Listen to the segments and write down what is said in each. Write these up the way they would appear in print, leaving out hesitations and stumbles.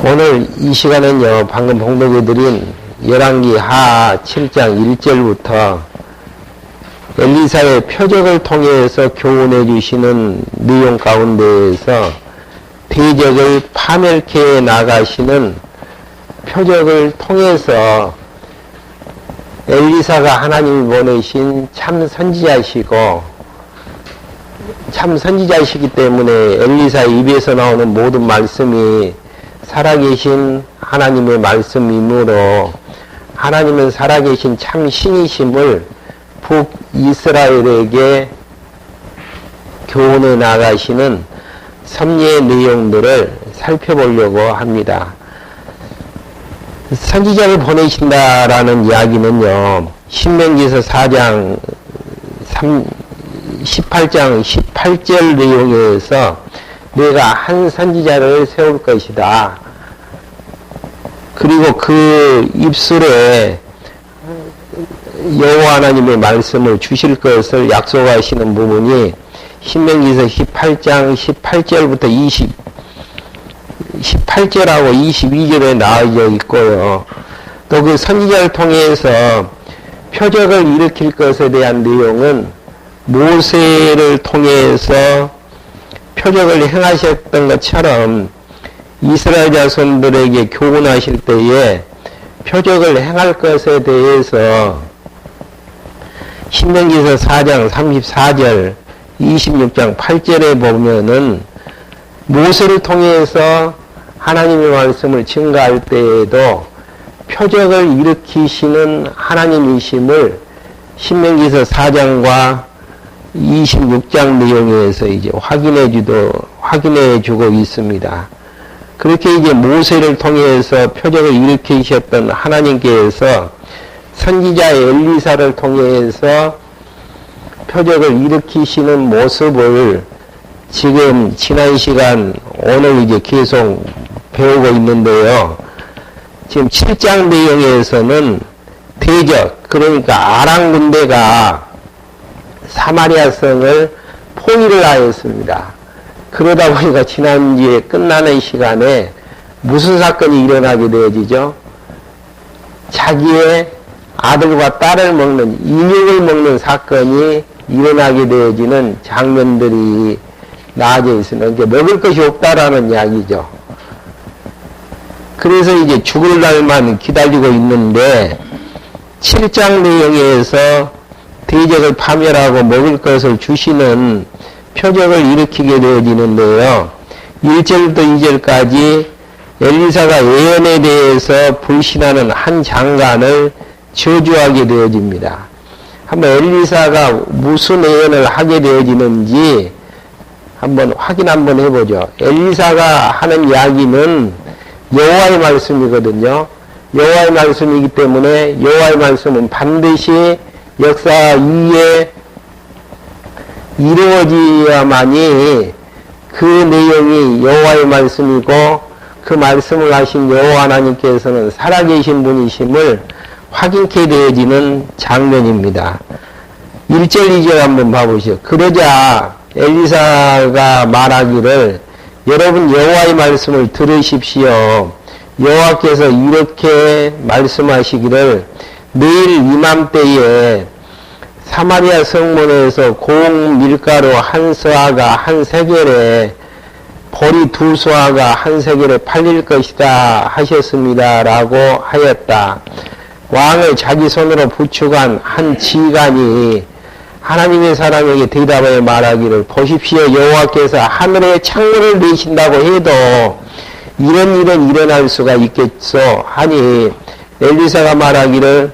오늘 이 시간은요, 방금 봉독해드린 열왕기 하 7장 1절부터 엘리사의 표적을 통해서 교훈해 주시는 내용 가운데에서 대적을 파멸케 나가시는 표적을 통해서 엘리사가 하나님이 보내신 참 선지자시고 참 선지자시기 때문에 엘리사의 입에서 나오는 모든 말씀이 살아계신 하나님의 말씀이므로 하나님은 살아계신 참 신이심을 북이스라엘에게 교훈해 나가시는 섭리의 내용들을 살펴보려고 합니다. 선지자를 보내신다라는 이야기는요, 신명기서 4장 18장 18절 내용에서 내가 한 선지자를 세울 것이다. 그리고 그 입술에 여호와 하나님의 말씀을 주실 것을 약속하시는 부분이 신명기서 18장 18절부터 18절하고 22절에 나와져 있고요. 또 그 선지자를 통해서 표적을 일으킬 것에 대한 내용은 모세를 통해서 표적을 행하셨던 것처럼 이스라엘 자손들에게 교훈하실 때에 표적을 행할 것에 대해서 신명기서 4장 34절 26장 8절에 보면은 모세를 통해서 하나님의 말씀을 증거할 때에도 표적을 일으키시는 하나님이심을 신명기서 4장과 26장 내용에서 이제 확인해 주고 있습니다. 그렇게 이제 모세를 통해서 표적을 일으키셨던 하나님께서 선지자 엘리사를 통해서 표적을 일으키시는 모습을 지금 지난 시간 오늘 이제 계속 배우고 있는데요. 지금 7장 내용에서는 대적, 그러니까 아람 군대가 사마리아 성을 포위를 하였습니다. 그러다 보니까 지난주에 끝나는 시간에 무슨 사건이 일어나게 되어지죠? 자기의 아들과 딸을 먹는, 인육을 먹는 사건이 일어나게 되어지는 장면들이 나와져 있으면 먹을 것이 없다라는 이야기죠. 그래서 이제 죽을 날만 기다리고 있는데 7장 내용에서 대적을 파멸하고 먹을 것을 주시는 표적을 일으키게 되어지는데요. 1절부터 2절까지 엘리사가 예언에 대해서 불신하는 한 장관을 저주하게 되어집니다. 한번 엘리사가 무슨 예언을 하게 되어지는지 한번 확인 한번 해보죠. 엘리사가 하는 이야기는 여호와의 말씀이거든요. 여호와의 말씀이기 때문에 여호와의 말씀은 반드시 역사 이에 이루어져야만이 그 내용이 여호와의 말씀이고 그 말씀을 하신 여호와 하나님께서는 살아계신 분이심을 확인케 되어지는 장면입니다. 1절 2절 한번 봐보시죠. 그러자 엘리사가 말하기를 여러분 여호와의 말씀을 들으십시오. 여호와께서 이렇게 말씀하시기를 내일 이맘때에 사마리아 성문에서 고운 밀가루 한 서아가 한 세겔에 보리 두 서아가 한 세겔에 팔릴 것이다 하셨습니다. 라고 하였다. 왕을 자기 손으로 부축한 한 지휘관이 하나님의 사람에게 대답하여 말하기를 보십시오. 여호와께서 하늘에 창문을 내신다고 해도 이런 일은 일어날 수가 있겠소 하니 엘리사가 말하기를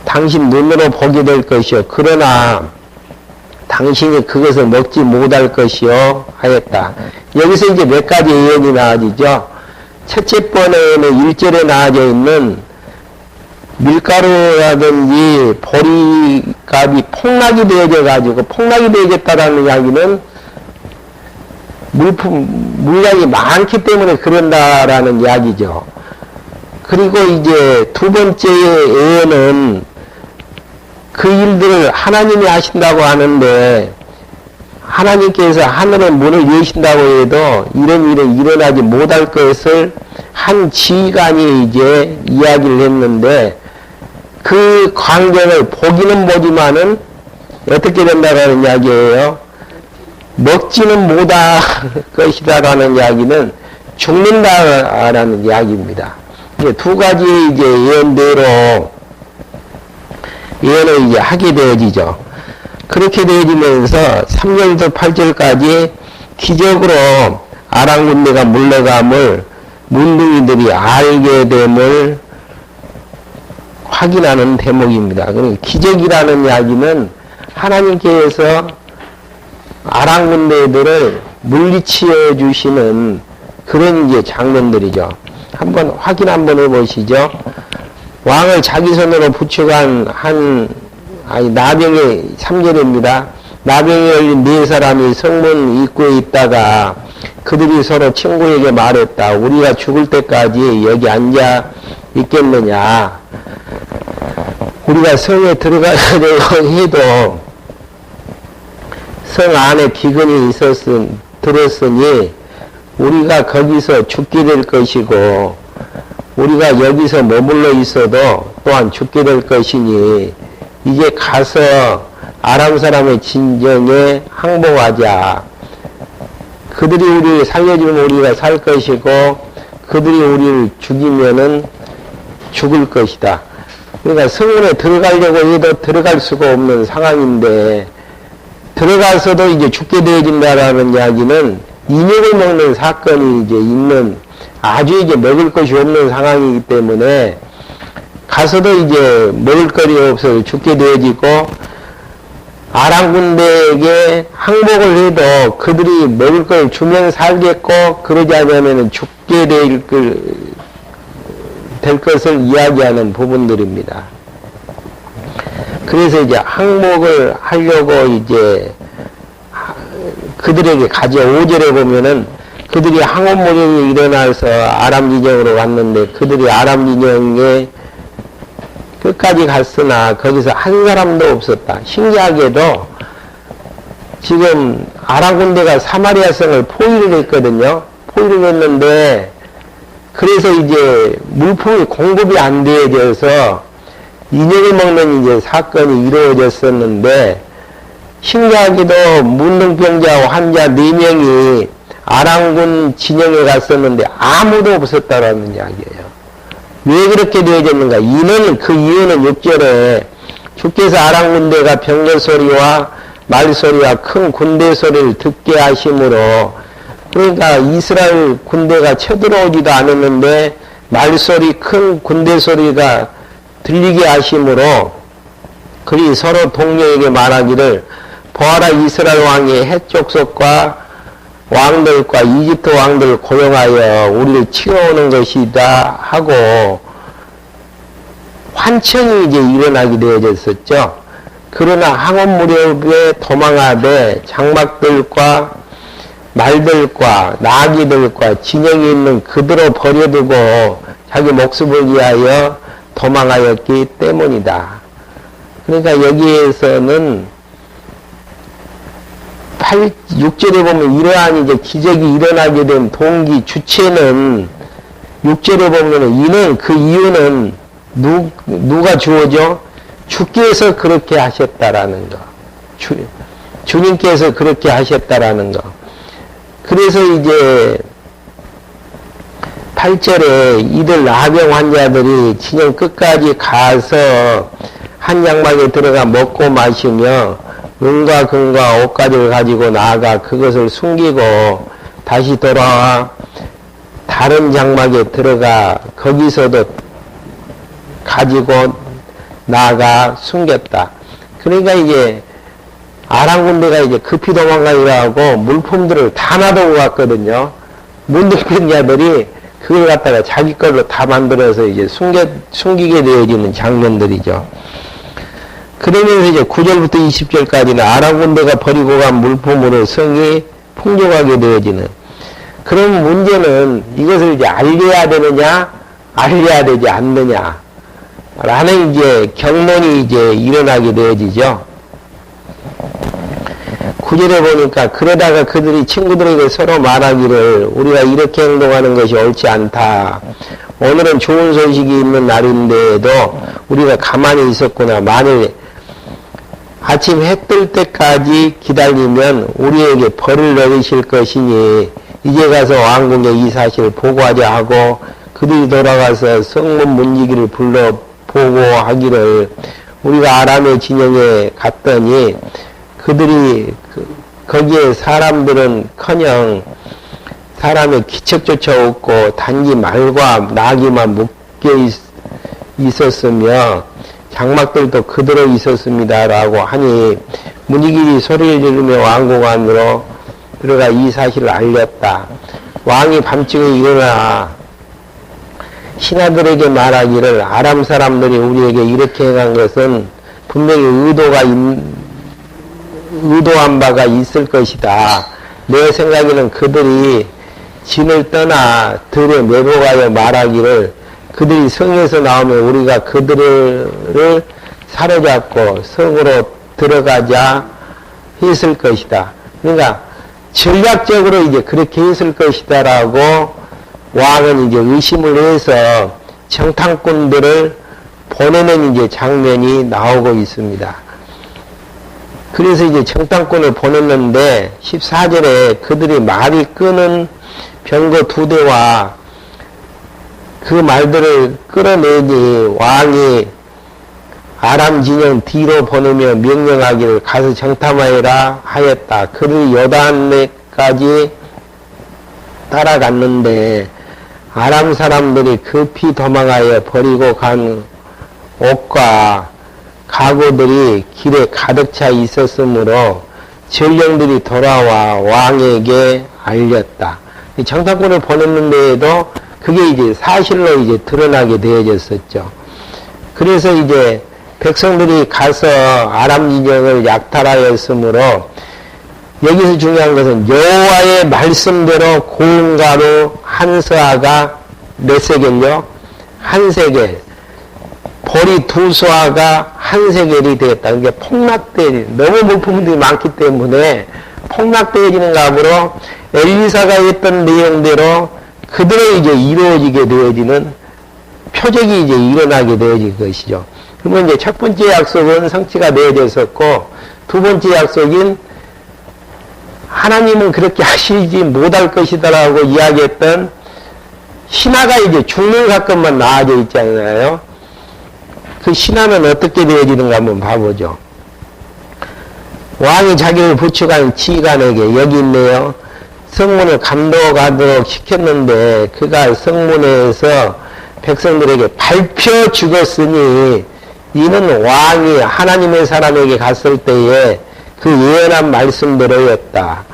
당신 눈으로 보게 될 것이요. 그러나 당신이 그것을 먹지 못할 것이요. 하였다. 여기서 이제 몇 가지 예언이 나와지죠. 첫째 번에는 1절에 나와져 있는 밀가루라든지 보리값이 폭락이 되어져가지고, 폭락이 되어졌다라는 이야기는 물량이 많기 때문에 그런다라는 이야기죠. 그리고 이제 두 번째 예언은 그 일들을 하나님이 하신다고 하는데 하나님께서 하늘의 문을 여신다고 해도 이런 일은 일어나지 못할 것을 한 지휘관이 이제 이야기를 했는데 그 광경을 보기는 보지만은 어떻게 된다라는 이야기예요. 먹지는 못할 것이다라는 이야기는 죽는다라는 이야기입니다. 이제 두 가지 이제 예언대로 예언을 이제 하게 되어지죠. 그렇게 되어지면서 3절부터 8절까지 기적으로 아람 군대가 물러감을 문둥이들이 알게 됨을 확인하는 대목입니다. 그러니까 기적이라는 이야기는 하나님께서 아람 군대들을 물리치어 주시는 그런 이제 장면들이죠. 한번 확인 한번 해보시죠. 왕을 자기 손으로 부축한 나병의 3절입니다. 나병이 열린 네 사람이 성문 입구에 있다가 그들이 서로 친구에게 말했다. 우리가 죽을 때까지 여기 앉아 있겠느냐. 우리가 성에 들어가려고 해도 성 안에 기근이 들었으니 우리가 거기서 죽게 될 것이고 우리가 여기서 머물러 있어도 또한 죽게 될 것이니 이제 가서 아람 사람의 진정에 항복하자. 그들이 우리를 살려주면 우리가 살 것이고 그들이 우리를 죽이면은 죽을 것이다. 그러니까 성문에 들어가려고 해도 들어갈 수가 없는 상황인데 들어가서도 이제 죽게 되어진다라는 이야기는 인육을 먹는 사건이 이제 있는 아주 이제 먹을 것이 없는 상황이기 때문에 가서도 이제 먹을 거리 없어서 죽게 되어지고 아람 군대에게 항복을 해도 그들이 먹을 걸 주면 살겠고 그러지 않으면 죽게 될 것을 이야기하는 부분들입니다. 그래서 이제 항복을 하려고 이제 그들에게 가져 5절에 보면은 그들이 항원무령이 일어나서 아람 진영으로 왔는데 그들이 아람 진영에 끝까지 갔으나 거기서 한 사람도 없었다. 신기하게도 지금 아람 군대가 사마리아 성을 포위를 했거든요. 포위를 했는데 그래서 이제 물품이 공급이 안 되어져서 인형을 먹는 이제 사건이 이루어졌었는데 신기하게도 문둥병자 환자 4명이 아람군 진영에 갔었는데 아무도 없었다라는 이야기예요. 왜 그렇게 되어졌는가? 그 이유는 6절에 주께서 아람 군대가 병거 소리와 말 소리와 큰 군대 소리를 듣게 하심으로 그러니까 이스라엘 군대가 쳐들어오지도 않았는데 말소리 큰 군대 소리가 들리게 하심으로 그리 서로 동료에게 말하기를 보아라 이스라엘 왕이 헷 족속과 왕들과 이집트 왕들을 고용하여 우리를 치러오는 것이다 하고 환청이 이제 일어나게 되어졌었죠. 그러나 항원 무렵에 도망하되 장막들과 말들과 나귀들과 진영이 있는 그대로 버려두고 자기 목숨을 위하여 도망하였기 때문이다. 그러니까 여기에서는 6절에 보면 이러한 이제 기적이 일어나게 된 동기, 주체는 6절에 보면 그 이유는 누가 주어져? 주께서 그렇게 하셨다라는 거. 주님께서 그렇게 하셨다라는 거. 그래서 이제 8절에 이들 나병 환자들이 진영 끝까지 가서 한 장막에 들어가 먹고 마시며 은과 금과 옷가지를 가지고 나아가 그것을 숨기고 다시 돌아와 다른 장막에 들어가 거기서도 가지고 나아가 숨겼다. 그러니까 이제 아람 군대가 이제 급히 도망가려고 하고 물품들을 다 놔두고 갔거든요. 문둥병자들이 그걸 갖다가 자기 걸로 다 만들어서 이제 숨기게 되어지는 장면들이죠. 그러면서 이제 9절부터 20절까지는 아람 군대가 버리고 간 물품으로 성이 풍족하게 되어지는. 그럼 문제는 이것을 이제 알려야 되느냐, 알려야 되지 않느냐, 라는 이제 경론이 이제 일어나게 되어지죠. 구절에 보니까 그러다가 그들이 친구들에게 서로 말하기를 우리가 이렇게 행동하는 것이 옳지 않다. 오늘은 좋은 소식이 있는 날인데도 우리가 가만히 있었구나. 만일 아침 해 뜰 때까지 기다리면 우리에게 벌을 내리실 것이니 이제 가서 왕궁에 이 사실을 보고하자 하고 그들이 돌아가서 성문 문지기를 불러 보고하기를 우리가 아람의 진영에 갔더니 그들이 거기에 사람들은커녕 사람의 기척조차 없고 단지 말과 나귀만 묶여 있었으며 장막들도 그대로 있었습니다라고 하니 문지기들이 소리를 지르며 왕궁 안으로 들어가 이 사실을 알렸다. 왕이 밤중에 일어나 신하들에게 말하기를 아람 사람들이 우리에게 이렇게 행한 것은 분명히 의도한 바가 있을 것이다. 내 생각에는 그들이 진을 떠나 들에 매복하여 말하기를 그들이 성에서 나오면 우리가 그들을 사로잡고 성으로 들어가자 했을 것이다. 그러니까 전략적으로 이제 그렇게 했을 것이다라고 왕은 이제 의심을 해서 정탐꾼들을 보내는 이제 장면이 나오고 있습니다. 그래서 이제 정탐꾼을 보냈는데 14절에 그들이 말이 끄는 병거 2대와 그 말들을 끌어내니 왕이 아람 진영 뒤로 보내며 명령하기를 가서 정탐하여라 하였다. 그들이 요단까지 따라갔는데 아람 사람들이 급히 도망하여 버리고 간 옷과 가구들이 길에 가득 차 있었으므로 전령들이 돌아와 왕에게 알렸다. 정탐꾼을 보냈는데도 그게 이제 사실로 이제 드러나게 되어졌었죠. 그래서 이제 백성들이 가서 아람 진영을 약탈하였으므로 여기서 중요한 것은 여호와의 말씀대로 고운 가루 한 서아가 몇 세겔요? 한 세겔. 보리 2수아가 한 세겔이 되었다. 그러니까 폭락되어지는, 너무 물품들이 많기 때문에 폭락되어지는 값으로 엘리사가 했던 내용대로 그대로 이제 이루어지게 되어지는 표적이 이제 일어나게 되어질 것이죠. 그러면 이제 첫 번째 약속은 성취가 되어졌었고, 두 번째 약속인 하나님은 그렇게 하시지 못할 것이다라고 이야기했던 신하가 이제 죽는 사건만 나와져 있잖아요. 그 신하는 어떻게 되어지는가 한번 봐보죠. 왕이 자기를 부축한 지휘관에게 여기 있네요. 성문을 감독하도록 시켰는데 그가 성문에서 백성들에게 밟혀 죽었으니 이는 왕이 하나님의 사람에게 갔을 때에 그 예언한 말씀대로였다.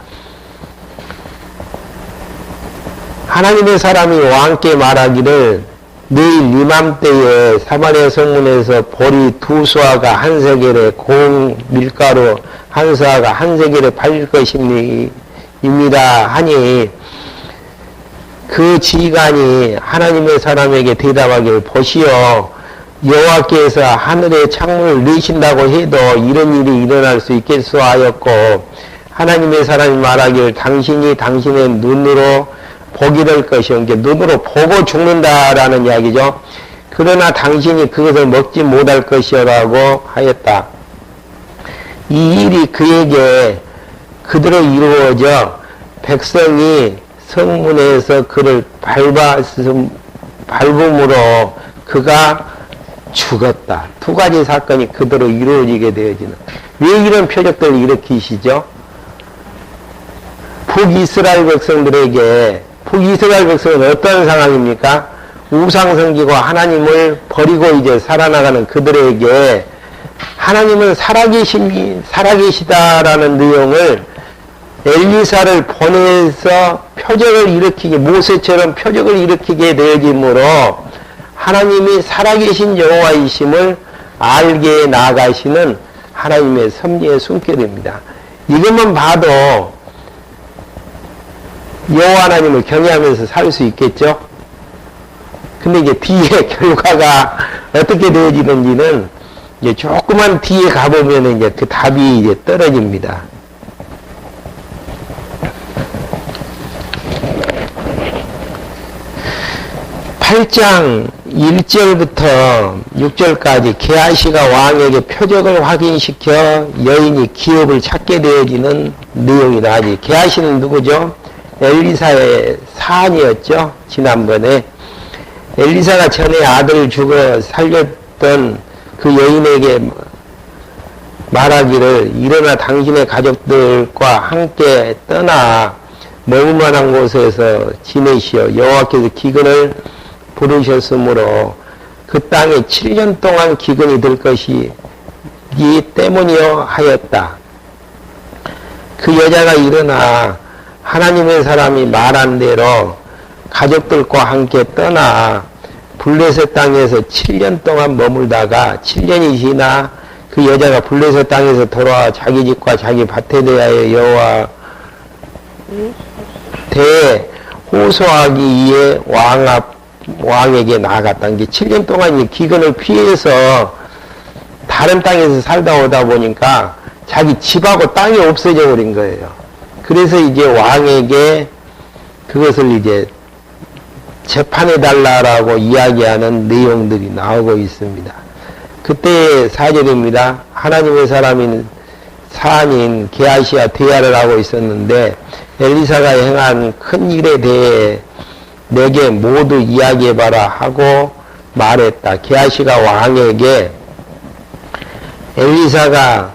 하나님의 사람이 왕께 말하기를 내일 이맘때에 사마리아 성문에서 보리 2수아가 한 세겔에 고운 밀가루 한 서아가 한 세겔에 팔릴 것입니다 하니 그 지휘관이 하나님의 사람에게 대답하기를 보시오 여호와께서 하늘의 창문을 내신다고 해도 이런 일이 일어날 수 있겠소 하였고 하나님의 사람이 말하기를 당신이 당신의 눈으로 보게 될 것이요. 눈으로 보고 죽는다라는 이야기죠. 그러나 당신이 그것을 먹지 못할 것이라고 하였다. 이 일이 그에게 그대로 이루어져 백성이 성문에서 그를 밟음으로 그가 죽었다. 두 가지 사건이 그대로 이루어지게 되어지는. 왜 이런 표적들을 일으키시죠? 북이스라엘 백성들에게 북이스라엘 백성은 어떤 상황입니까? 우상성기고 하나님을 버리고 이제 살아나가는 그들에게 하나님은 살아계시다라는 내용을 엘리사를 보내서 표적을 일으키게 모세처럼 표적을 일으키게 되어지므로 하나님이 살아계신 여호와이심을 알게 나아가시는 하나님의 섭리의 숨결입니다. 이것만 봐도 여호와 하나님을 경외하면서 살 수 있겠죠? 근데 이제 뒤에 결과가 어떻게 되어지는지는 이제 조금만 뒤에 가보면 이제 그 답이 이제 떨어집니다. 8장 1절부터 6절까지 게하시가 왕에게 표적을 확인시켜 여인이 기업을 찾게 되어지는 내용이다 하지. 게하시는 누구죠? 엘리사의 사안이었죠. 지난번에 엘리사가 전에 아들 죽어 살렸던 그 여인에게 말하기를 일어나 당신의 가족들과 함께 떠나 머물 만한 곳에서 지내시오. 여호와께서 기근을 부르셨으므로 그 땅에 7년 동안 기근이 들 것이기 때문이요 하였다. 그 여자가 일어나 하나님의 사람이 말한 대로 가족들과 함께 떠나 블레셋 땅에서 7년 동안 머물다가 7년이 지나 그 여자가 블레셋 땅에서 돌아와 자기 집과 자기 밭에 대하여 여호와 대에 호소하기 위해 왕에게 나아갔다. 이게 7년 동안 이 기근을 피해서 다른 땅에서 살다 오다 보니까 자기 집하고 땅이 없어져 버린 거예요. 그래서 이제 왕에게 그것을 이제 재판해 달라라고 이야기하는 내용들이 나오고 있습니다. 그때의 사절입니다. 하나님의 사람인 사안인 게하시와 대화를 하고 있었는데 엘리사가 행한 큰 일에 대해 내게 모두 이야기해봐라 하고 말했다. 게하시가 왕에게 엘리사가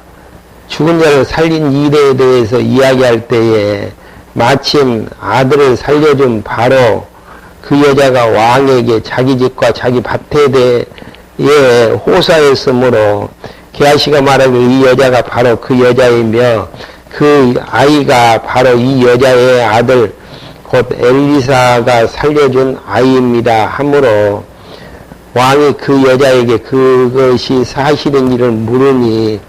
죽은 자를 살린 일에 대해서 이야기할 때에 마침 아들을 살려준 바로 그 여자가 왕에게 자기 집과 자기 밭에 대해 호소하였으므로 게하시가 말하기를 이 여자가 바로 그 여자이며 그 아이가 바로 이 여자의 아들 곧 엘리사가 살려준 아이입니다 하므로 왕이 그 여자에게 그것이 사실인 일을 물으니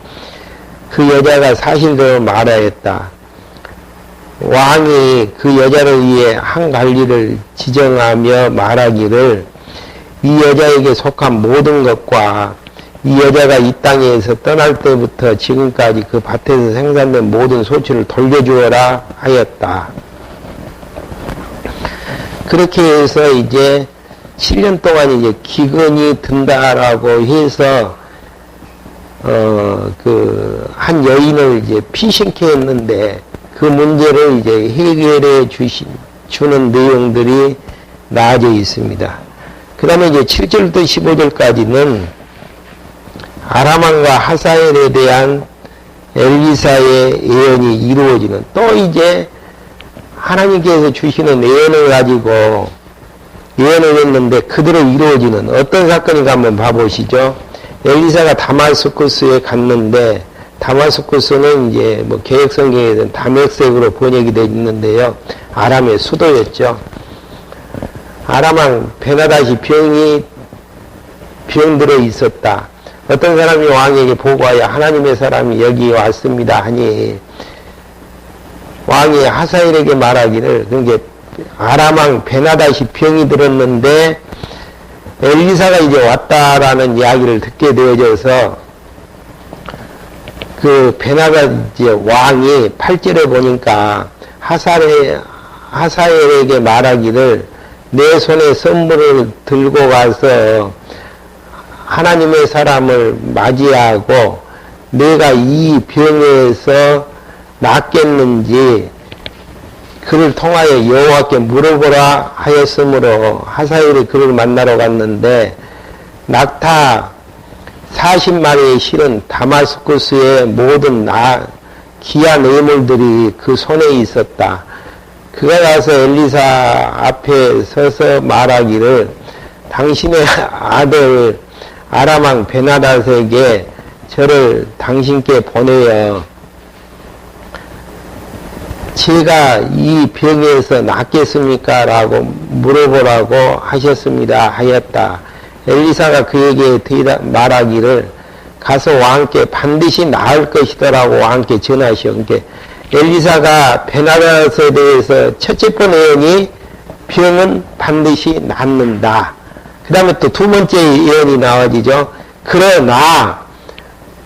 그 여자가 사실대로 말하였다. 왕이 그 여자를 위해 한 관리를 지정하며 말하기를 이 여자에게 속한 모든 것과 이 여자가 이 땅에서 떠날 때부터 지금까지 그 밭에서 생산된 모든 소출을 돌려주어라 하였다. 그렇게 해서 이제 7년 동안 이제 기근이 든다라고 해서 한 여인을 이제 피신케 했는데 그 문제를 이제 해결해 주는 내용들이 나와져 있습니다. 그 다음에 이제 7절부터 15절까지는 아람왕과 하사엘에 대한 엘리사의 예언이 이루어지는 또 이제 하나님께서 주시는 예언을 가지고 예언을 했는데 그대로 이루어지는 어떤 사건인가 한번 봐보시죠. 엘리사가 다마스쿠스에 갔는데 다마스쿠스는 이제 뭐 개혁성경에는 다메섹으로 번역이 되어 있는데요. 아람의 수도였죠. 아람왕 베나다시 병들어 있었다. 어떤 사람이 왕에게 보고하여 하나님의 사람이 여기 왔습니다 하니 왕이 하사엘에게 말하기를 그게 아람왕 베나다시 병이 들었는데 엘리사가 이제 왔다라는 이야기를 듣게 되어져서 그 베나다 이제 왕이 8절에 보니까 하사엘에게 말하기를 내 손에 선물을 들고 가서 하나님의 사람을 맞이하고 내가 이 병에서 낫겠는지 그를 통하여 여호와께 물어보라 하였으므로 하사엘이 그를 만나러 갔는데 낙타 40마리에 실은 다마스쿠스의 모든 귀한 의물들이 그 손에 있었다. 그가 가서 엘리사 앞에 서서 말하기를 당신의 아들 아람왕 베나닷에게 저를 당신께 보내어 제가 이 병에서 낫겠습니까? 라고 물어보라고 하셨습니다. 하였다. 엘리사가 그에게 말하기를 가서 왕께 반드시 나을 것이더라고 왕께 전하시오. 그러니까 엘리사가 베나닷에 대해서 첫째 번 예언이 병은 반드시 낫는다. 그 다음에 또 두 번째 예언이 나와지죠. 그러나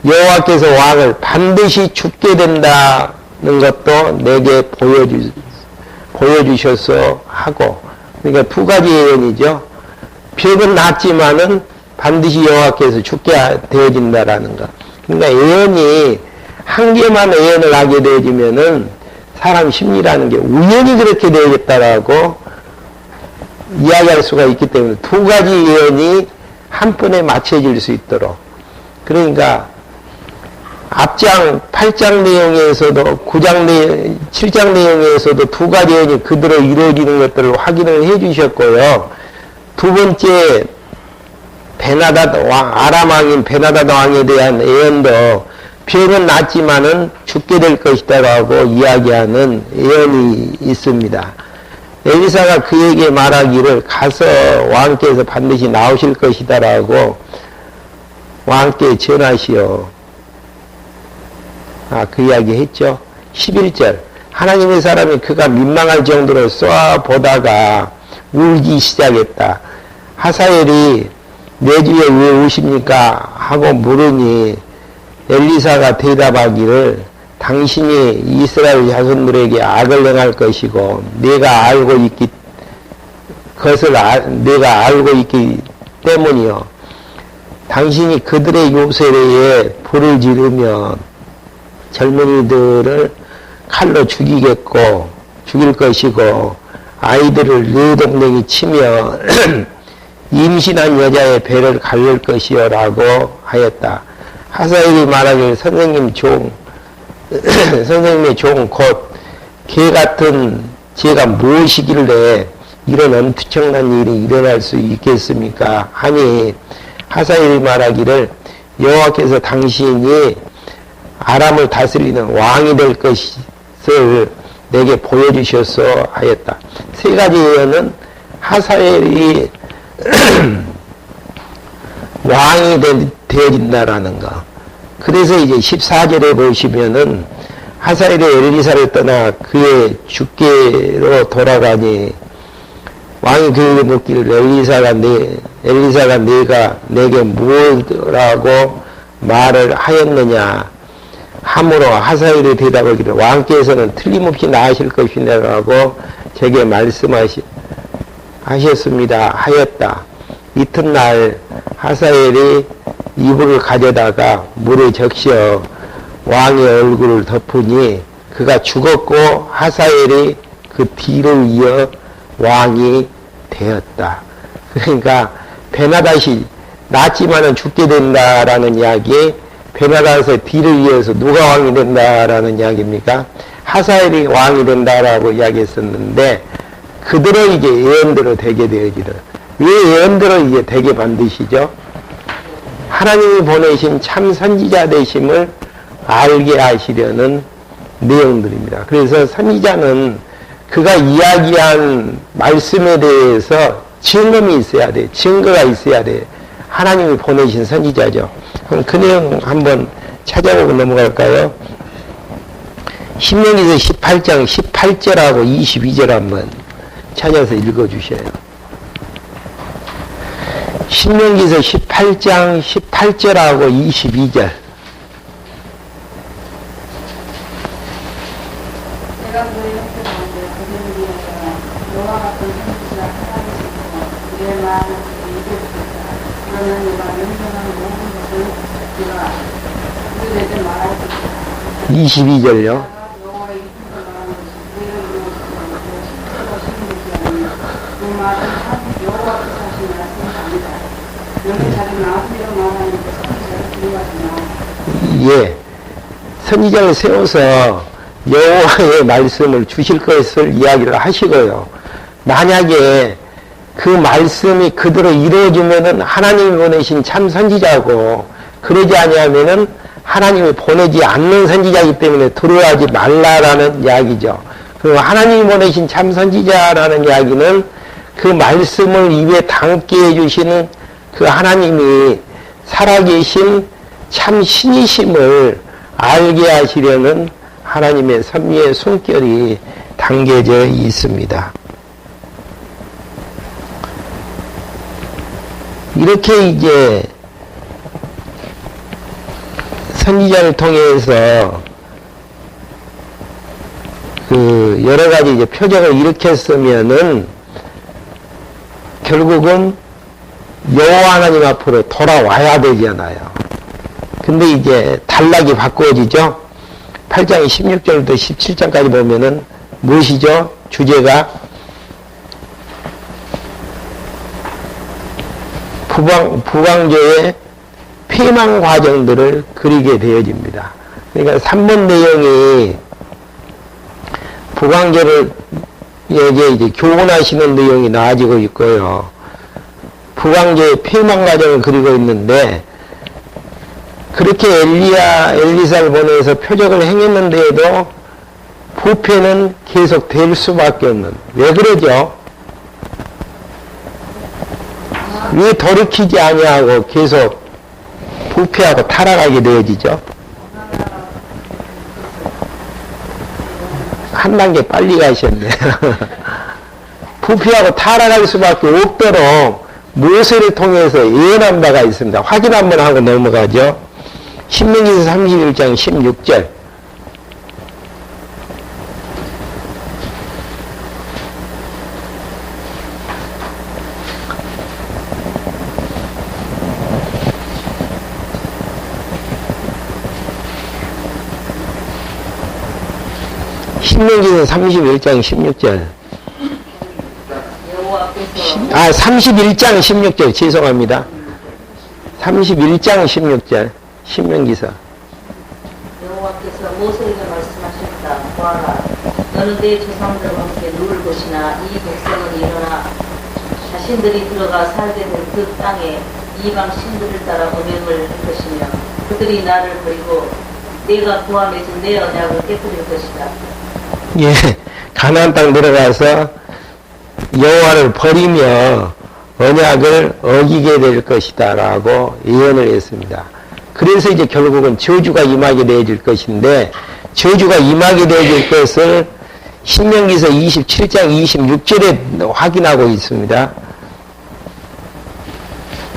여호와께서 왕을 반드시 죽게 된다는 것도 내게 보여주셔서 하고 그러니까 두 가지 예언이죠. 병은 낫지만은 반드시 여호와께서 죽게 되어진다라는 거. 그러니까 예언이 한 개만 예언을 하게 되어지면은 사람 심리라는 게 우연히 그렇게 되겠다라고 이야기할 수가 있기 때문에 두 가지 예언이 한 번에 맞춰질 수 있도록. 그러니까 앞장 8장 내용에서도 7장 내용에서도 두 가지 예언이 그대로 이루어지는 것들을 확인을 해 주셨고요. 두 번째 베나다드 왕, 아람 왕인 베나다드 왕에 대한 예언도 병은 낫지만은 죽게 될 것이다라고 이야기하는 예언이 있습니다. 엘리사가 그에게 말하기를 가서 왕께서 반드시 나오실 것이다라고 왕께 전하시오. 그 이야기 했죠. 11절. 하나님의 사람이 그가 민망할 정도로 쏘아보다가 울기 시작했다. 하사엘이 내 주에 왜 우십니까? 하고 물으니 엘리사가 대답하기를 당신이 이스라엘 자손들에게 악을 행할 것이고 내가 알고 있기 때문이요. 당신이 그들의 요새에 불을 지르면 젊은이들을 칼로 죽일 것이고 아이들을 뇌동댕이 치며 임신한 여자의 배를 갈릴 것이요라고 하였다. 하사엘이 말하기를 선생님의 종 곧 개 같은 죄가 무엇이길래 이런 엄청난 일이 일어날 수 있겠습니까? 하니 하사엘이 말하기를 여호와께서 당신이 아람을 다스리는 왕이 될 것을 내게 보여주셨소 하였다. 세 가지 예언은 하사엘이 왕이 되어진다라는 거. 그래서 이제 14절에 보시면은 하사엘이 엘리사를 떠나 그의 주께로 돌아가니 왕이 그에게 묻기를 엘리사가 내가 내게 무엇이라고 말을 하였느냐 함으로 하사엘이 대답하기를 왕께서는 틀림없이 나으실 것이라고 제게 말씀하셨습니다 하였다. 이튿날 하사엘이 이불을 가져다가 물에 적셔 왕의 얼굴을 덮으니 그가 죽었고 하사엘이 그 뒤를 이어 왕이 되었다. 그러니까 베나닷이 낫지만은 죽게 된다라는 이야기, 베나닷의 뒤를 이어서 누가 왕이 된다라는 이야기입니까? 하사엘이 왕이 된다라고 이야기했었는데 그대로 이제 예언대로 되게 되어지는. 왜 예언대로 이제 되게 만드시죠? 하나님이 보내신 참 선지자 되심을 알게 하시려는 내용들입니다. 그래서 선지자는 그가 이야기한 말씀에 대해서 증거가 있어야 돼. 증거가 있어야 돼. 하나님이 보내신 선지자죠. 그럼 그 내용 한번 찾아보고 넘어갈까요? 신명기서 18장 18절하고 22절 한번 찾아서 읽어주셔요. 신명기서 18장 18절하고 22절. 이 22절요. 예, 선지자를 세워서 여호와의 말씀을 주실 것을 이야기를 하시고요. 만약에 그 말씀이 그대로 이루어지면은 하나님이 보내신 참 선지자고, 그러지 아니하면은 하나님이 보내지 않는 선지자이기 때문에 두려워하지 말라라는 이야기죠. 그리고 하나님이 보내신 참 선지자라는 이야기는 그 말씀을 입에 담게 해주시는 그 하나님이 살아계신 참 신이심을 알게 하시려는 하나님의 섭리의 숨결이 담겨져 있습니다. 이렇게 이제 선지자를 통해서 그 여러 가지 이제 표적을 일으켰으면은 결국은 여호와 하나님 앞으로 돌아와야 되잖아요. 근데 이제 단락이 바꾸어지죠. 8장 16절부터 17장까지 보면은 무엇이죠? 주제가 부방조의 폐망 과정들을 그리게 되어집니다. 그러니까 3번 내용이 부방조를 여기에 이제 교훈하시는 내용이 나아지고 있고요. 부방조의 폐망 과정을 그리고 있는데 그렇게 엘리사를 보내서 표적을 행했는데도 부패는 계속 될 수밖에 없는. 왜 그러죠? 왜 돌이키지 아니하고 계속 부패하고 타락하게 되어지죠? 한 단계 빨리 가셨네. 부패하고 타락할 수밖에 없도록 모세를 통해서 예언한 바가 있습니다. 확인 한번 하고 넘어가죠. 신명기서 31장 16절. 신명기서 31장 16절. 31장 16절. 죄송합니다. 31장 16절. 신명기서. 여호와께서 모세에게 말씀하셨다. 보아라, 너는 내 조상들과 함께 누울 것이나 이 백성은 일어나 자신들이 들어가 살게 된 그 땅에 이방 신들을 따라 음행을 할 것이며 그들이 나를 버리고 내가 그와 맺은 내 언약을 깨뜨릴 것이다. 예, 가나안 땅 들어가서 여호와를 버리며 언약을 어기게 될 것이다라고 예언을 했습니다. 그래서 이제 결국은 저주가 임하게 되어질 것인데 저주가 임하게 되어질 것을 신명기서 27장 26절에 확인하고 있습니다.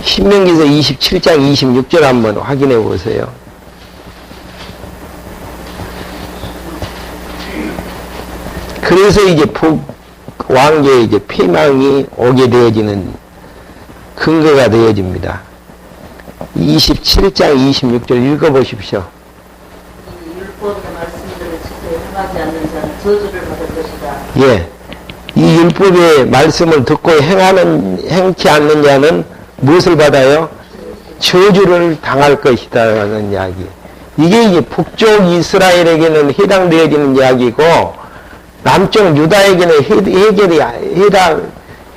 신명기서 27장 26절 한번 확인해 보세요. 그래서 이제 북왕조의 이제 폐망이 오게 되어지는 근거가 되어집니다. 27장 26절 읽어보십시오. 이 율법의 말씀들을 지켜 행하지 않는 자는 저주를 받을 것이다. 예. 이 율법의 말씀을 듣고 행치 않는 자는 무엇을 받아요? 저주를 당할 것이다라는 이야기. 이게 이제 북쪽 이스라엘에게는 해당되어지는 이야기고 남쪽 유다에게는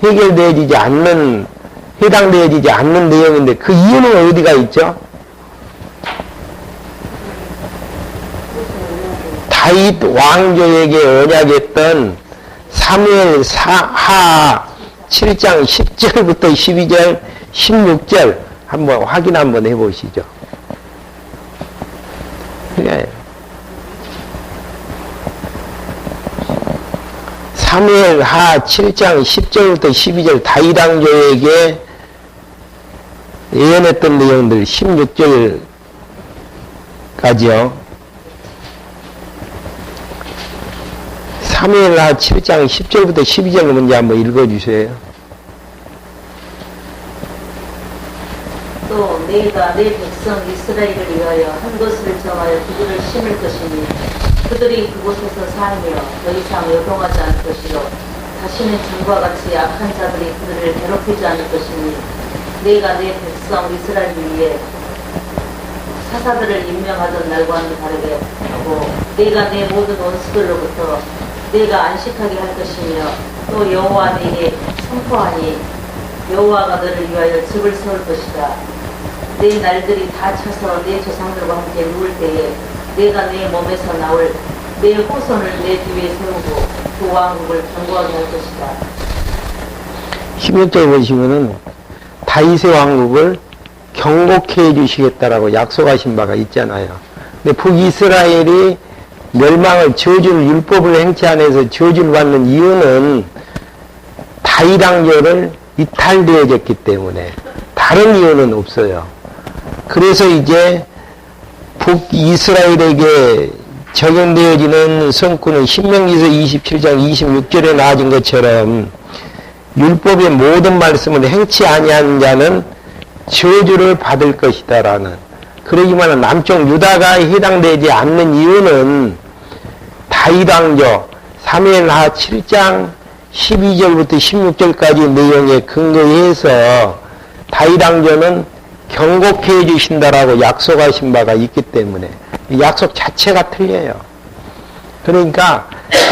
해결되어지지 않는, 해당되어지지 않는 내용인데 그 이유는 어디가 있죠? 다윗 왕조에게 언약했던 사무엘 하 7장 10절부터 12절, 16절 한번 확인 한번 해보시죠. 네. 사무엘 하 7장 10절부터 12절 다윗 왕조에게 예언했던 내용들 16절까지요. 사무엘 하 7장 10절부터 12절 먼저 한번 읽어주세요. 또 내가 내 백성 이스라엘을 위하여 한 것을 정하여 그들을 심을 것이니 그들이 그곳에서 살며 더 이상 요동하지 않을 것이요 다시는 전과 같이 악한 자들이 그들을 괴롭히지 않을 것이니 내가 내 백성 이스라엘을 위해 사사들을 임명하던 날과는 다르게 하고 내가 내 모든 원수들로부터 내가 안식하게 할 것이며 또 여호와 내게 선포하니 여호와가 너를 위하여 집을 세울 것이다. 내 날들이 다 차서 내 조상들과 함께 누울 때에 내가 내 몸에서 나올 내 후손을 내 뒤에 세우고 그 왕국을 견고하게 할 것이다. 16절 보시면은 다윗의 왕국을 경고케 해주시겠다라고 약속하신 바가 있잖아요. 근데 북이스라엘이 멸망을 저주를 율법을 행치 안에서 저주를 받는 이유는 다윗 왕조를 이탈되어졌기 때문에 다른 이유는 없어요. 그래서 이제 북이스라엘에게 적용되어지는 성구는 신명기서 27장 26절에 나와진 것처럼 율법의 모든 말씀을 행치 아니하는 자는 저주를 받을 것이다라는. 그러지만 남쪽 유다가 해당되지 않는 이유는 다윗왕조 사무엘하 7장 12절부터 16절까지 내용에 근거해서 다윗왕조는 경고케 해주신다라고 약속하신 바가 있기 때문에 약속 자체가 틀려요. 그러니까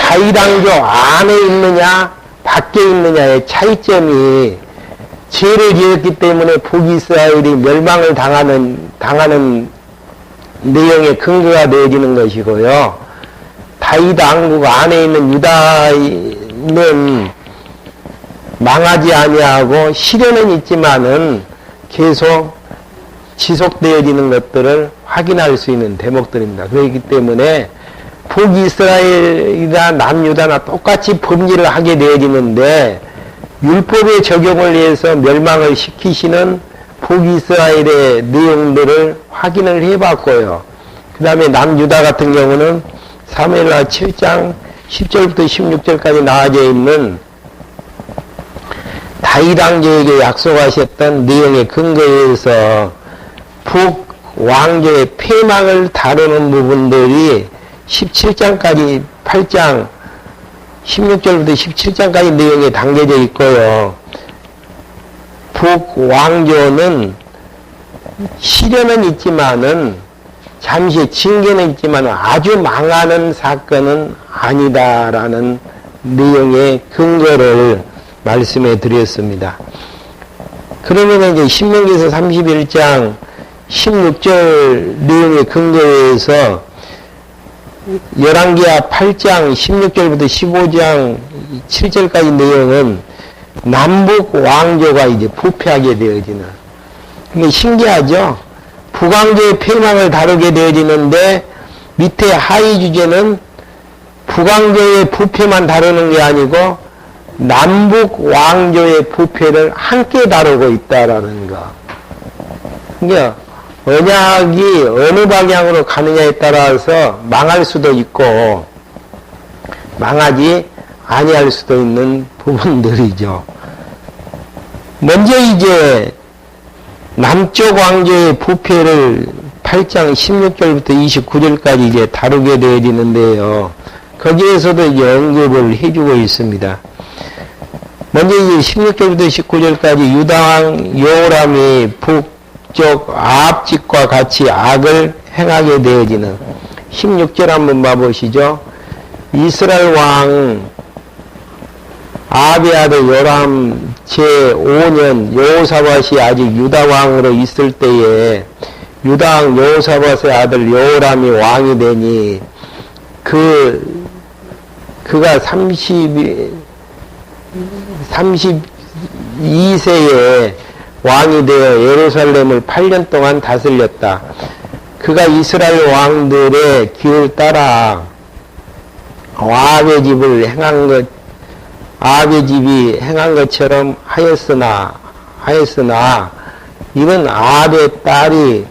다윗왕조 안에 있느냐 밖에 있느냐의 차이점이 죄를 지었기 때문에 북이스라엘이 멸망을 당하는 내용의 근거가 되어지는 것이고요. 다윗 왕국 안에 있는 유다는 망하지 아니하고 시련은 있지만은 계속 지속되어지는 것들을 확인할 수 있는 대목들입니다. 그렇기 때문에 북이스라엘이나 남유다나 똑같이 범죄를 하게 되어지는데 율법의 적용을 위해서 멸망을 시키시는 북이스라엘의 내용들을 확인을 해봤고요. 그 다음에 남유다 같은 경우는 사무엘하 7장 10절부터 16절까지 나와져 있는 다윗 왕조에게 약속하셨던 내용의 근거에서 북왕조의 폐망을 다루는 부분들이 17장까지 8장 16절부터 17장까지 내용에 담겨져 있고요. 북왕조는 시련은 있지만은 잠시 징계는 있지만 아주 망하는 사건은 아니다라는 내용의 근거를 말씀해 드렸습니다. 그러면 이제 신명기서 31장 16절 내용의 근거에서 열왕기하 8장 16절부터 15장 7절까지 내용은 남북 왕조가 이제 부패하게 되어지는. 이게 신기하죠? 북왕조의 폐망을 다루게 되어지는데 밑에 하위 주제는 북왕조의 부패만 다루는 게 아니고 남북 왕조의 부패를 함께 다루고 있다라는 거. 그러니까 언약이 어느 방향으로 가느냐에 따라서 망할 수도 있고 망하지 아니할 수도 있는 부분들이죠. 먼저 이제 남쪽 왕조의 부패를 8장 16절부터 29절까지 이제 다루게 되어지는데요. 거기에서도 이제 언급을 해주고 있습니다. 먼저 이제 16절부터 19절까지 유다왕 여호람이 북쪽 아합 집과 같이 악을 행하게 되어지는 16절 한번 봐보시죠. 이스라엘 왕 아합의 아들 요람 제5년 여호사밧이 아직 유다왕으로 있을 때에 유다왕 여호사밧의 아들 여호람이 왕이 되니 그가 32세에 왕이 되어 예루살렘을 8년 동안 다스렸다. 그가 이스라엘 왕들의 길을 따라 아합의 집이 행한 것처럼 하였으나 이는 아합의 딸이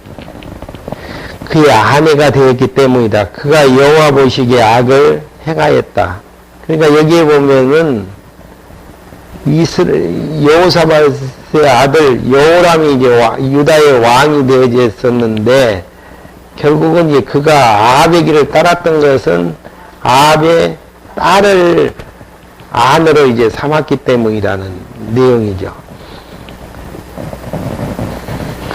그의 아내가 되었기 때문이다. 그가 여호와 보시기에 악을 행하였다. 그러니까 여기에 보면은 여호사밧의 아들 여호람이 이제 유다의 왕이 되어졌었는데 결국은 이제 그가 아합의 길을 따랐던 것은 아합의 딸을 아내로 이제 삼았기 때문이라는 내용이죠.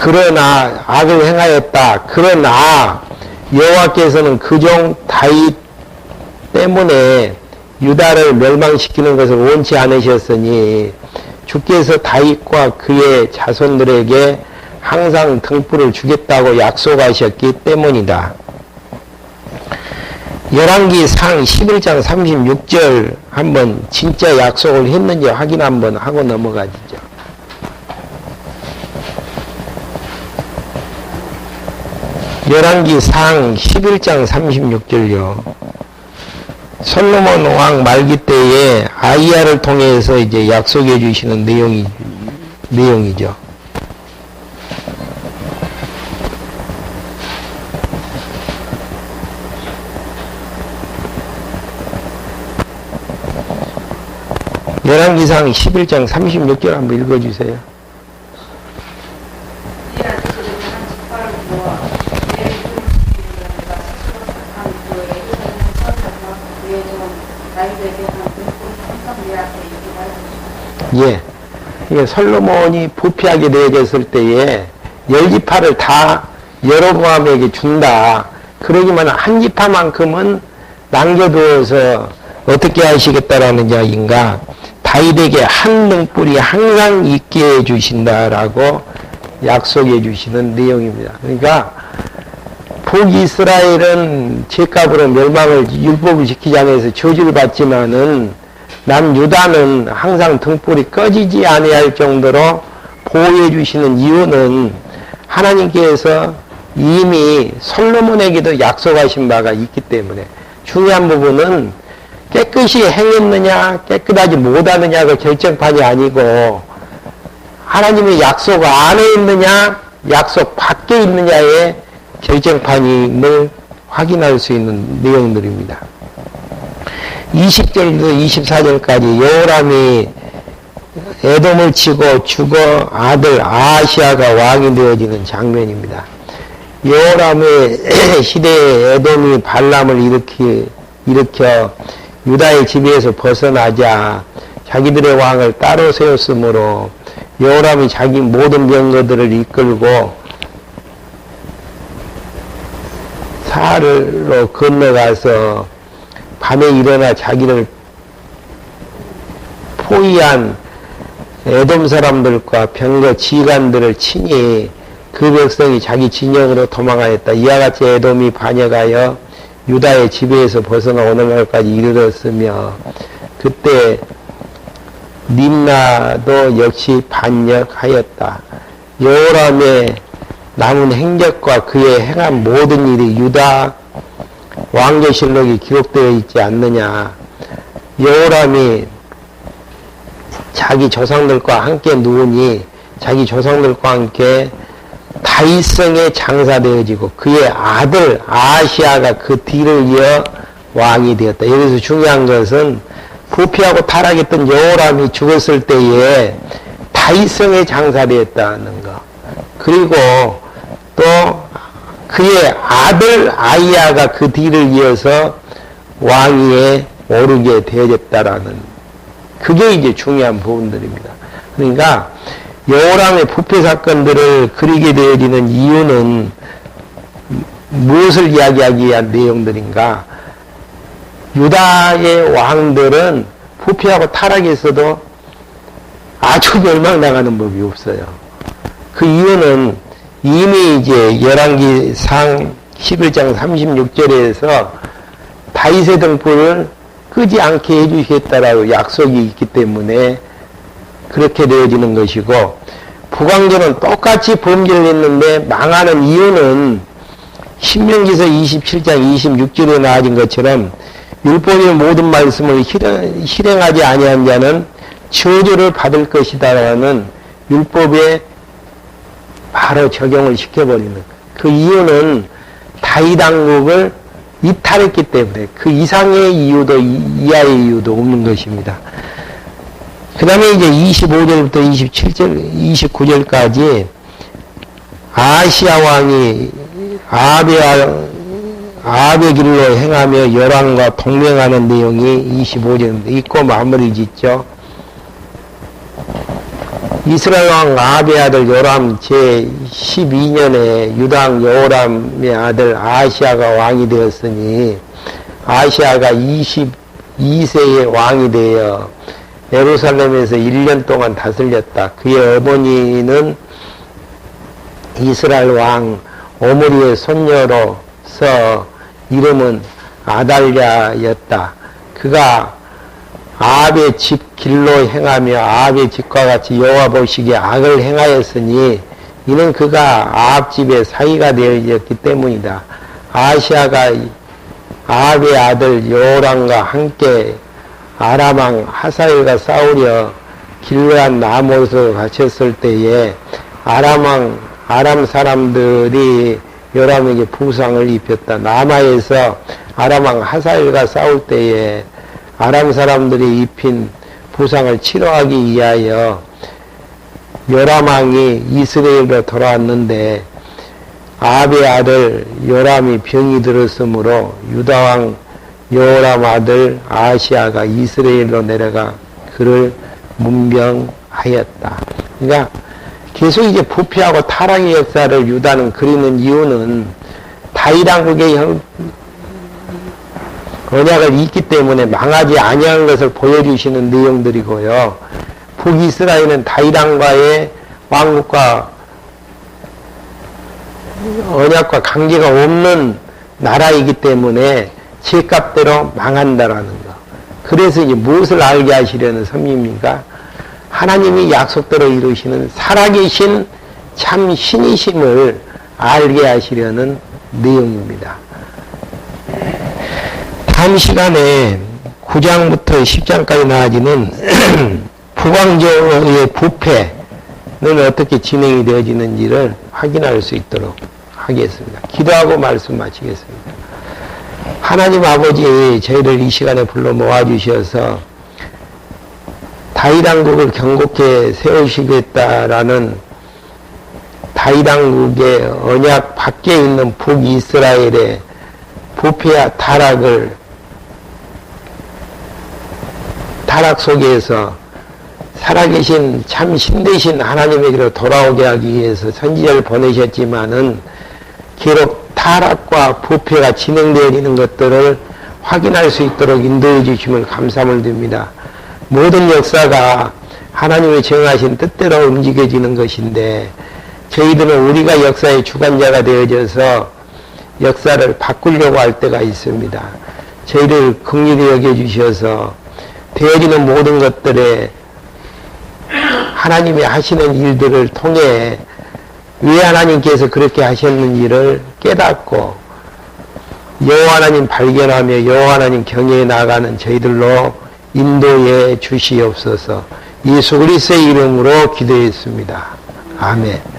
그러나 악을 행하였다. 그러나 여호와께서는 그 종 다윗 때문에 유다를 멸망시키는 것을 원치 않으셨으니 주께서 다윗과 그의 자손들에게 항상 등불을 주겠다고 약속하셨기 때문이다. 열왕기 상 11장 36절 한번 진짜 약속을 했는지 확인 한번 하고 넘어가지죠. 열왕기 상 11장 36절요. 솔로몬 왕 말기 때에 아이야를 통해서 이제 약속해 주시는 내용이죠. 열왕기상 11장 36절 한번 읽어주세요. 예. 이게 솔로몬이 부패하게 되어졌을 때에 열 지파를 다 여로보암에게 준다. 그러기만 한 지파만큼은 남겨두어서 어떻게 하시겠다라는 이야기인가. 다윗에게 한 등불이 항상 있게 해주신다라고 약속해 주시는 내용입니다. 그러니까 북이스라엘은 죄값으로 멸망을 율법을 지키지 않아서 저주를 받지만은 남유다는 항상 등불이 꺼지지 아니할 정도로 보호해 주시는 이유는 하나님께서 이미 솔로몬에게도 약속하신 바가 있기 때문에 중요한 부분은 깨끗이 행했느냐 깨끗하지 못하느냐가 결정판이 아니고 하나님의 약속 안에 있느냐 약속 밖에 있느냐의 결정판임을 확인할 수 있는 내용들입니다. 20절부터 24절까지 여호람이 에돔을 치고 죽어 아들 아하시아가 왕이 되어지는 장면입니다. 여호람의 시대에 에돔이 발람을 일으켜 유다의 지배에서 벗어나자 자기들의 왕을 따로 세웠으므로 여호람이 자기 모든 병거들을 이끌고 사하를로 건너가서 밤에 일어나 자기를 포위한 에돔 사람들과 병거 지휘관들을 치니 그 백성이 자기 진영으로 도망하였다. 이와 같이 에돔이 반역하여 유다의 지배에서 벗어나 오늘날까지 이르렀으며 그때 림나도 역시 반역하였다. 여호람의 남은 행적과 그의 행한 모든 일이 유다 왕조실록이 기록되어 있지 않느냐. 여호람이 자기 조상들과 함께 누우니 자기 조상들과 함께 다윗성에 장사되어지고 그의 아들 아하시아가 그 뒤를 이어 왕이 되었다. 여기서 중요한 것은 부패하고 타락했던 여호람이 죽었을 때에 다윗성에 장사되었다는 것. 그리고 또 그의 아들 아이야가 그 뒤를 이어서 왕위에 오르게 되어졌다라는 그게 이제 중요한 부분들입니다. 그러니까 여호람의 부패 사건들을 그리게 되어지는 이유는 무엇을 이야기하기 위한 내용들인가? 유다의 왕들은 부패하고 타락했어도 아주 멸망당하는 법이 없어요. 그 이유는 이미 이제 열왕기상 11장 36절에서 다윗의 등불을 끄지 않게 해주시겠다라고 약속이 있기 때문에 그렇게 되어지는 것이고, 북왕조는 똑같이 범죄를 했는데 망하는 이유는 신명기서 27장 26절에 나와진 것처럼 율법의 모든 말씀을 실행하지 아니한 자는 저주를 받을 것이다라는 율법에 바로 적용을 시켜버리는 그 이유는 다윗 왕국을 이탈했기 때문에 그 이상의 이유도 이하의 이유도 없는 것입니다. 그 다음에 이제 25절부터 27절, 29절까지 아하시아 왕이 아합의 길로 행하며 열왕과 동맹하는 내용이 25절입니다. 읽고 마무리 짓죠. 이스라엘 왕 아합의 아들 요람 제12년에 유다왕 여호람의 아들 아하시아가 왕이 되었으니 아하시아가 22세의 왕이 되어 예루살렘에서 1년 동안 다스렸다. 그의 어머니는 이스라엘 왕 오므리의 손녀로서 이름은 아달랴였다. 그가 아합의 집 길로 행하며 아합의 집과 같이 여호와 보시기에 악을 행하였으니 이는 그가 아합 집의 사위가 되었기 때문이다. 아하시아가 아합의 아들 여호람과 함께 아람 왕 하사엘과 싸우려 길르앗 나못으로 갇혔을 때에 아람 사람들이 요람에게 부상을 입혔다. 남아에서 아람 왕 하사엘과 싸울 때에 아람 사람들이 입힌 보상을 치러하기 위하여 요람 왕이 이스라엘로 돌아왔는데 아합의 아들 요람이 병이 들었으므로 유다 왕 요람 아들 아하시아가 이스라엘로 내려가 그를 문병하였다. 그러니까 계속 이제 부패하고 타락의 역사를 유다는 그리는 이유는 다윗 왕국의 언약을 잊기 때문에 망하지 아니한 것을 보여주시는 내용들이고요. 북이스라엘은 다윗 왕과의 왕국과 언약과 관계가 없는 나라이기 때문에 죄값대로 망한다라는 거. 그래서 이제 무엇을 알게 하시려는 섭리입니까? 하나님이 약속대로 이루시는 살아계신 참 신이심을 알게 하시려는 내용입니다. 다음 시간에 9장부터 10장까지 나아지는 북왕조의 부패는 어떻게 진행이 되어지는지를 확인할 수 있도록 하겠습니다. 기도하고 말씀 마치겠습니다. 하나님 아버지, 저희를 이 시간에 불러 모아주셔서 다윗 왕국을 경고케 세우시겠다라는 다윗 왕국의 언약 밖에 있는 북이스라엘의 부패와 타락 속에서 살아계신 참 신되신 하나님에게로 돌아오게 하기 위해서 선지자를 보내셨지만은 기록 타락과 부패가 진행되어지는 것들을 확인할 수 있도록 인도해 주심을 감사함을 드립니다. 모든 역사가 하나님의 정하신 뜻대로 움직여지는 것인데 저희들은 우리가 역사의 주관자가 되어져서 역사를 바꾸려고 할 때가 있습니다. 저희를 긍휼히 여겨주셔서 되어지는 모든 것들에 하나님이 하시는 일들을 통해 왜 하나님께서 그렇게 하셨는지를 깨닫고 여호와 하나님 발견하며 여호와 하나님 경외에 나가는 저희들로 인도해 주시옵소서. 예수 그리스도의 이름으로 기도했습니다. 아멘.